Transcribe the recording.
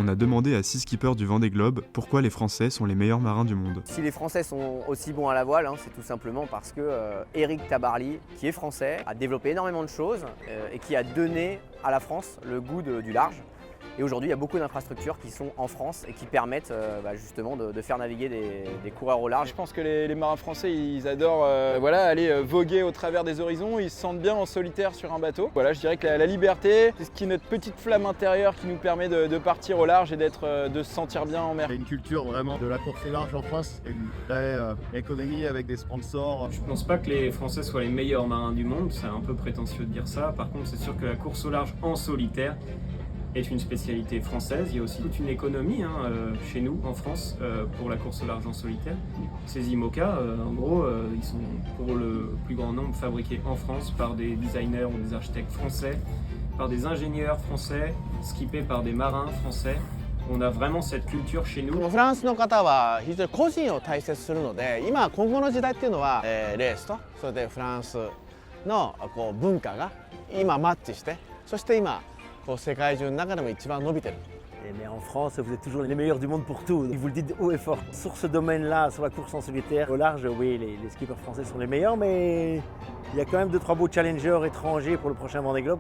on a demandé à 6 skippers du Vendée Globe pourquoi les Français sont les meilleurs marins du monde. Si les Français sont aussi bons à la voile, c'est tout simplement parce que Éric Tabarly, qui est français, a développé énormément de choses et qui a donné à la France le goût du large. Et aujourd'hui, il y a beaucoup d'infrastructures qui sont en France et qui permettent justement de faire naviguer des coureurs au large. Je pense que les marins français, ils adorent aller voguer au travers des horizons, ils se sentent bien en solitaire sur un bateau. Voilà, je dirais que la liberté, c'est ce qui est notre petite flamme intérieure qui nous permet de partir au large et de se sentir bien en mer. Il y a une culture vraiment de la course au large en France, et une vraie économie avec des sponsors. Je pense pas que les Français soient les meilleurs marins du monde, c'est un peu prétentieux de dire ça. Par contre, c'est sûr que la course au large en solitaire est une spécialité française. Il y a aussi toute une économie chez nous, en France, pour la course au large en solitaire. Ces IMOCA, en gros, ils sont pour le plus grand nombre fabriqués en France par des designers ou des architectes français, par des ingénieurs français, skippés par des marins français. On a vraiment cette culture chez nous. フランスの方は非常に個人を大切するので、今後の時代っていうのは、レースとそれでフランスの文化が今マッチして、そして今世界中の中でも一番伸びてる。Mais en France, vous êtes toujours les meilleurs du monde pour tout. Vous le dites haut et fort. Sur ce domaine-là, sur la course en solitaire, au large, oui, les skippers français sont les meilleurs, mais il y a quand même 2-3 beaux challengers étrangers pour le prochain Vendée Globe.